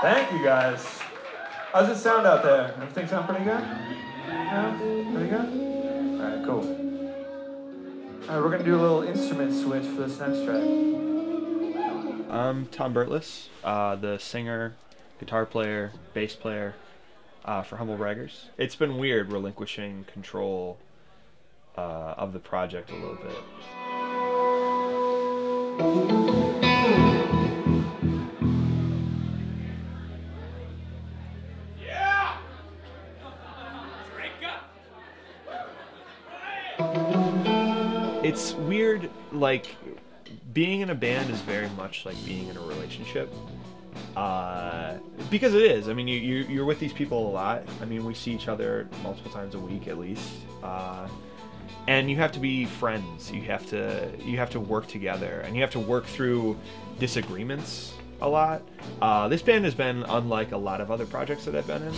Thank you guys. How's it sound out there? Everything sound pretty good? Yeah? Pretty good? Alright, cool. Alright, we're gonna do a little instrument switch for this next track. I'm Tom Burtless, the singer, guitar player, bass player for Humble Braggers. It's been weird relinquishing control of the project a little bit. Yeah! Drink up! It's weird, like, being in a band is very much like being in a relationship. Because it is. I mean, you're with these people a lot. I mean, we see each other multiple times a week at least. And you have to be friends. You have to work together, and you have to work through disagreements a lot. This band has been unlike a lot of other projects that I've been in.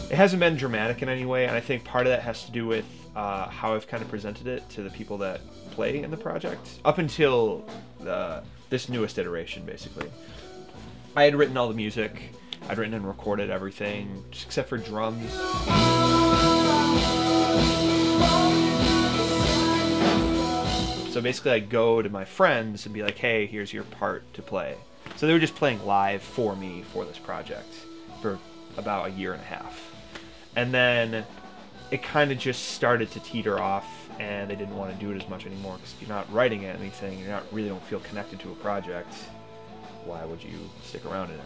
It hasn't been dramatic in any way, and I think part of that has to do with how I've kind of presented it to the people that play in the project. Up until this newest iteration, basically. I had written all the music. I'd written and recorded everything, just except for drums. So basically I'd go to my friends and be like, hey, here's your part to play. So they were just playing live for me for this project for about a year and a half. And then it kind of just started to teeter off, and they didn't want to do it as much anymore because you're not writing anything, you're not really don't feel connected to a project. Why would you stick around in it?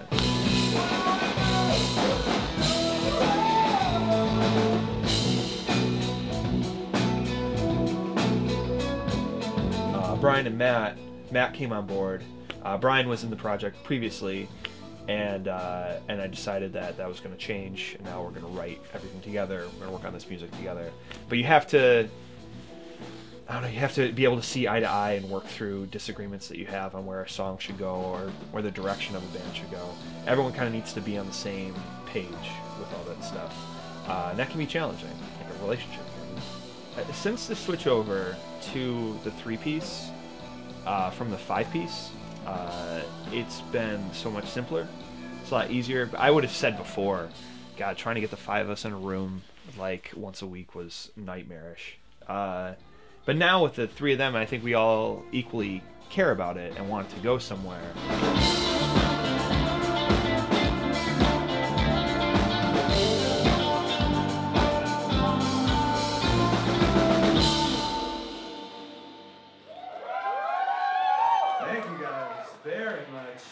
Bryan and Matt came on board. Bryan was in the project previously, and I decided that was going to change, and now we're going to write everything together. We're going to work on this music together. But you have to, I don't know, you have to be able to see eye to eye and work through disagreements that you have on where a song should go or where the direction of a band should go. Everyone kind of needs to be on the same page with all that stuff. And that can be challenging, like a relationship can. Since the switch over to the 3-piece from the 5-piece, it's been so much simpler. It's a lot easier. I would have said before, God, trying to get the 5 of us in a room like once a week was nightmarish. But now with the 3 of them, I think we all equally care about it and want it to go somewhere. Thank you guys very much.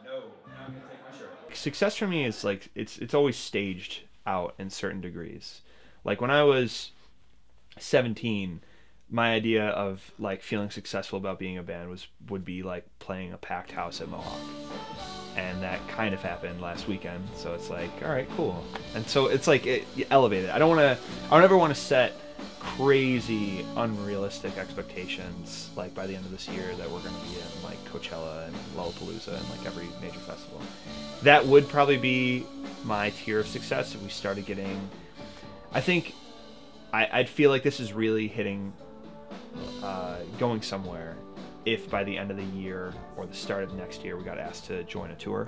No, I'm gonna take my shirt off. Success for me is like it's always staged out in certain degrees. Like when I was 17, my idea of like feeling successful about being a band would be like playing a packed house at Mohawk. And that kind of happened last weekend, so it's like, all right, cool. And so it's like elevated. I don't ever want to set crazy, unrealistic expectations like by the end of this year that we're going to be in like Coachella and Lollapalooza and like every major festival. That would probably be my tier of success if we started getting, I think I'd feel like this is really hitting, going somewhere if by the end of the year or the start of next year we got asked to join a tour.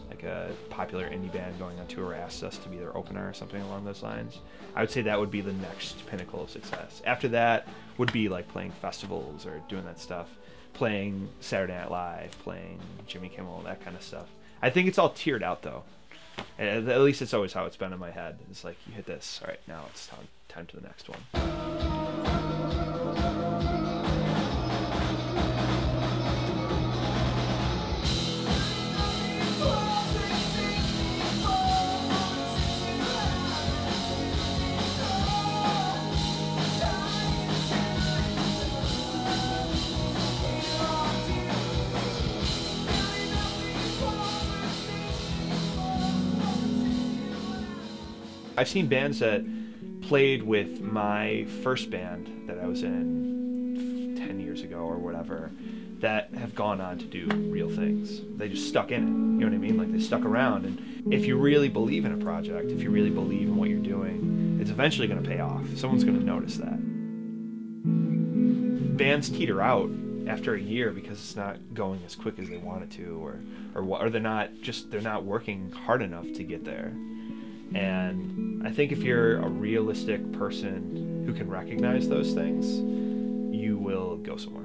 Like a popular indie band going on tour asked us to be their opener or something along those lines. I would say that would be the next pinnacle of success. After that would be like playing festivals or doing that stuff, playing Saturday Night Live, playing Jimmy Kimmel, that kind of stuff. I think it's all tiered out though. At least it's always how it's been in my head. It's like you hit this, all right, now it's time to the next one. I've seen bands that played with my first band that I was in 10 years ago or whatever that have gone on to do real things. They just stuck in it, you know what I mean? Like they stuck around, and if you really believe in a project, if you really believe in what you're doing, it's eventually going to pay off. Someone's going to notice that. bands teeter out after a year because it's not going as quick as they want it to, or they're not working hard enough to get there. And I think if you're a realistic person who can recognize those things, you will go somewhere.